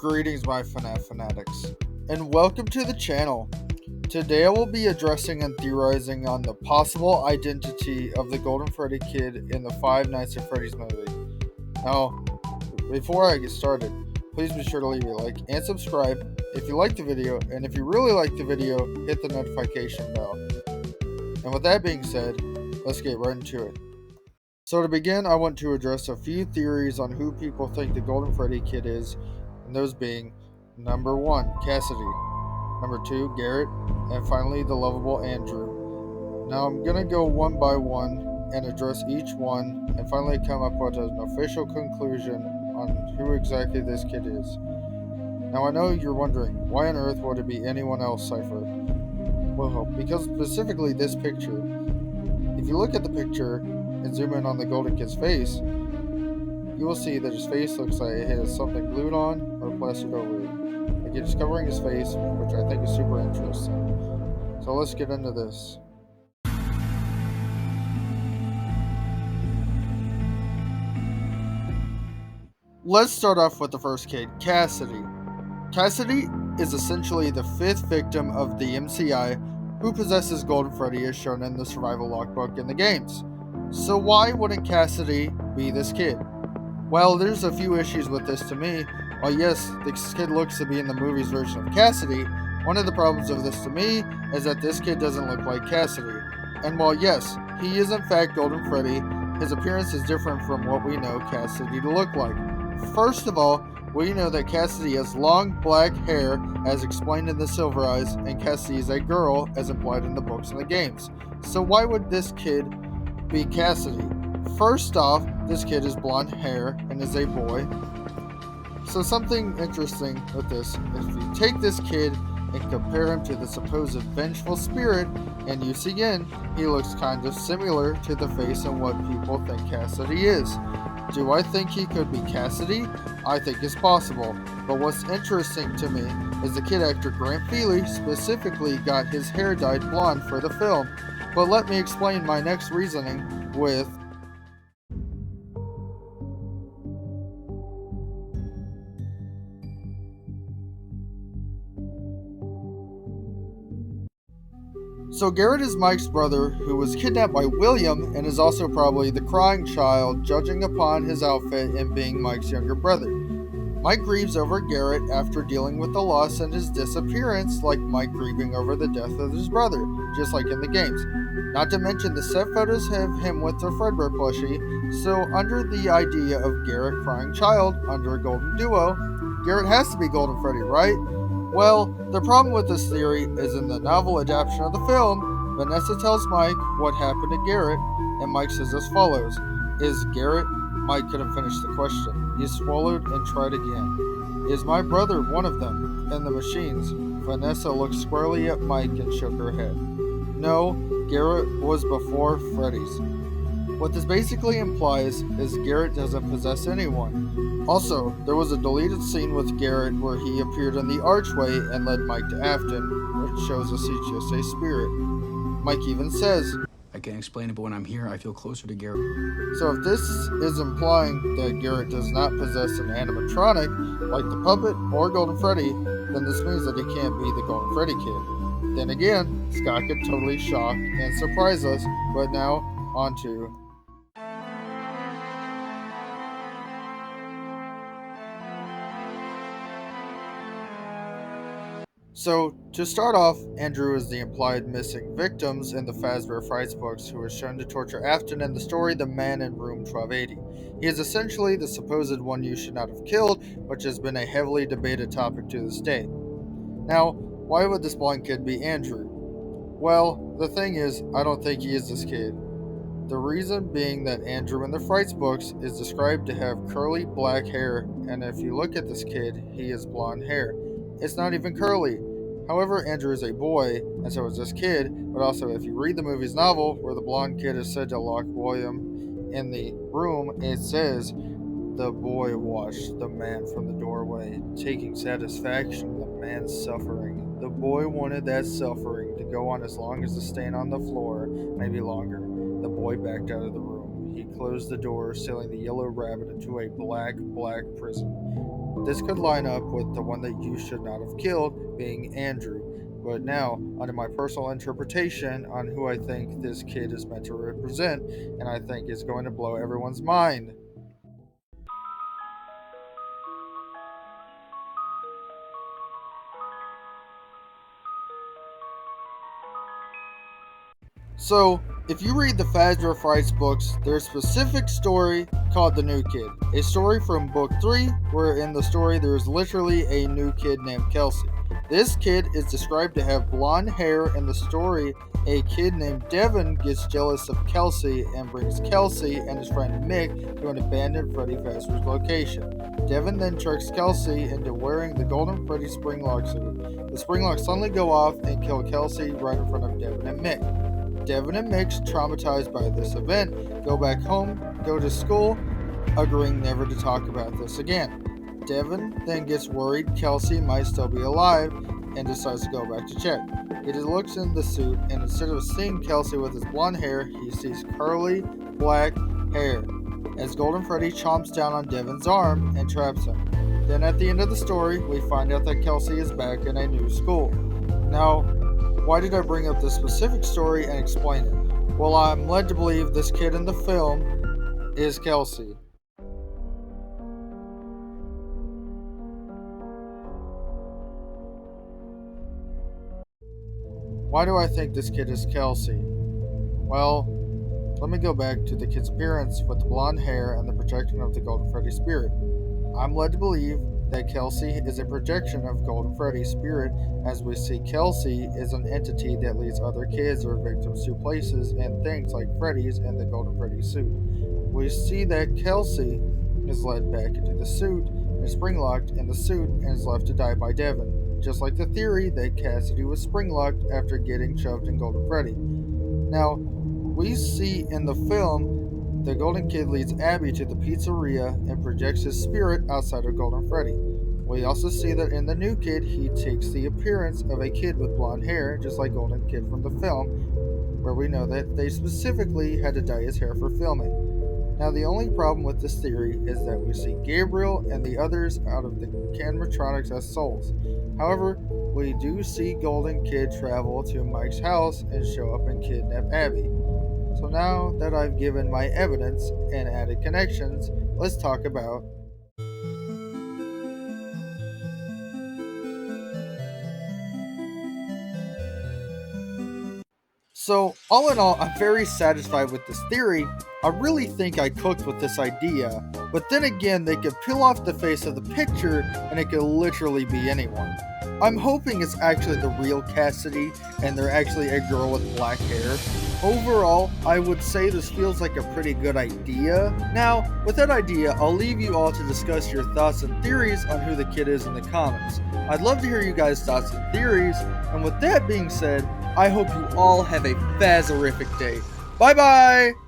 Greetings, my FNAF fanatics, and welcome to the channel. Today I will be addressing and theorizing on the possible identity of the Golden Freddy kid in the Five Nights at Freddy's movie. Now, before I get started, please be sure to leave a like and subscribe if you like the video, and if you really like the video, hit the notification bell. And with that being said, let's get right into it. So to begin, I want to address a few theories on who people think the Golden Freddy kid is, and those being number 1, Cassidy, number 2, Garrett, and finally the lovable Andrew. Now I'm gonna go one by one and address each one and finally come up with an official conclusion on who exactly this kid is. Now I know you're wondering, why on earth would it be anyone else, Cypher? Well, because specifically this picture. If you look at the picture and zoom in on the Golden Kid's face, you will see that his face looks like it has something glued on or plastered over it. Like it's covering his face, which I think is super interesting. So let's get into this. Let's start off with the first kid, Cassidy. Cassidy is essentially the 5th victim of the MCI who possesses Golden Freddy as shown in the survival logbook in the games. So why wouldn't Cassidy be this kid? Well, there's a few issues with this to me. While yes, this kid looks to be in the movie's version of Cassidy, one of the problems of this to me is that this kid doesn't look like Cassidy. And while yes, he is in fact Golden Freddy, his appearance is different from what we know Cassidy to look like. First of all, we know that Cassidy has long black hair as explained in the Silver Eyes, and Cassidy is a girl as implied in the books and the games. So why would this kid be Cassidy? First off, this kid has blonde hair and is a boy. So something interesting with this is if you take this kid and compare him to the supposed vengeful spirit in UCN, he looks kind of similar to the face and what people think Cassidy is. Do I think he could be Cassidy? I think it's possible. But what's interesting to me is the kid actor Grant Feely specifically got his hair dyed blonde for the film. But let me explain my next reasoning with So Garrett is Mike's brother, who was kidnapped by William and is also probably the crying child, judging upon his outfit and being Mike's younger brother. Mike grieves over Garrett after dealing with the loss and his disappearance, like Mike grieving over the death of his brother, just like in the games. Not to mention the set photos have him with the Fredbear plushie, so under the idea of Garrett crying child under a golden duo, Garrett has to be Golden Freddy, right? Well, the problem with this theory is in the novel adaptation of the film, Vanessa tells Mike what happened to Garrett, and Mike says as follows: Is Garrett? Mike couldn't finish the question. He swallowed and tried again. Is my brother one of them? In the machines, Vanessa looked squarely at Mike and shook her head. No, Garrett was before Freddy's. What this basically implies is Garrett doesn't possess anyone. Also, there was a deleted scene with Garrett where he appeared in the archway and led Mike to Afton, which shows us he's just a spirit. Mike even says, I can't explain it, but when I'm here, I feel closer to Garrett. So if this is implying that Garrett does not possess an animatronic, like the puppet or Golden Freddy, then this means that he can't be the Golden Freddy kid. Then again, Scott could totally shock and surprise us, but now, on to So, to start off, Andrew is the implied missing victims in the Fazbear Frights books who was shown to torture Afton in the story The Man in Room 1280. He is essentially the supposed one you should not have killed, which has been a heavily debated topic to this day. Now, why would this blind kid be Andrew? Well, the thing is, I don't think he is this kid. The reason being that Andrew in the Frights books is described to have curly black hair, and if you look at this kid, he has blonde hair. It's not even curly. However, Andrew is a boy, and so is this kid, but also if you read the movie's novel, where the blonde kid is said to lock William in the room, it says, the boy watched the man from the doorway, taking satisfaction in the man's suffering. The boy wanted that suffering to go on as long as the stain on the floor, maybe longer. The boy backed out of the room. He closed the door, sealing the yellow rabbit into a black prison. This could line up with the one that you should not have killed, being Andrew. But now, under my personal interpretation on who I think this kid is meant to represent, and I think is going to blow everyone's mind. So, if you read the Fazbear Frights books, there's a specific story called The New Kid. A story from book 3, where in the story there is literally a new kid named Kelsey. This kid is described to have blonde hair. In the story, a kid named Devin gets jealous of Kelsey and brings Kelsey and his friend Mick to an abandoned Freddy Fazbear's location. Devin then tricks Kelsey into wearing the Golden Freddy Springlock suit. The Springlocks suddenly go off and kill Kelsey right in front of Devin and Mick. Devin and Mick, traumatized by this event, go back home, go to school, agreeing never to talk about this again. Devin then gets worried Kelsey might still be alive and decides to go back to check. He looks in the suit, and instead of seeing Kelsey with his blonde hair, he sees curly, black hair, as Golden Freddy chomps down on Devin's arm and traps him. Then at the end of the story, we find out that Kelsey is back in a new school. Now, why did I bring up this specific story and explain it? Well, I'm led to believe this kid in the film is Kelsey. Why do I think this kid is Kelsey? Well, let me go back to the kid's appearance with the blonde hair and the projection of the Golden Freddy spirit. I'm led to believe that Kelsey is a projection of Golden Freddy's spirit, as we see Kelsey is an entity that leads other kids or victims to places and things like Freddy's and the Golden Freddy suit. We see that Kelsey is led back into the suit and springlocked in the suit and is left to die by Devin, just like the theory that Cassidy was springlocked after getting shoved in Golden Freddy. Now, we see in the film the Golden Kid leads Abby to the pizzeria and projects his spirit outside of Golden Freddy. We also see that in the new kid, he takes the appearance of a kid with blonde hair, just like Golden Kid from the film, where we know that they specifically had to dye his hair for filming. Now, the only problem with this theory is that we see Gabriel and the others out of the animatronics as souls. However, we do see Golden Kid travel to Mike's house and show up and kidnap Abby. So now that I've given my evidence and added connections, let's talk about So, all in all, I'm very satisfied with this theory. I really think I cooked with this idea, but then again, they could peel off the face of the picture and it could literally be anyone. I'm hoping it's actually the real Cassidy and they're actually a girl with black hair. Overall, I would say this feels like a pretty good idea. Now, with that idea, I'll leave you all to discuss your thoughts and theories on who the kid is in the comments. I'd love to hear you guys' thoughts and theories, and with that being said, I hope you all have a Fazorific day. Bye bye!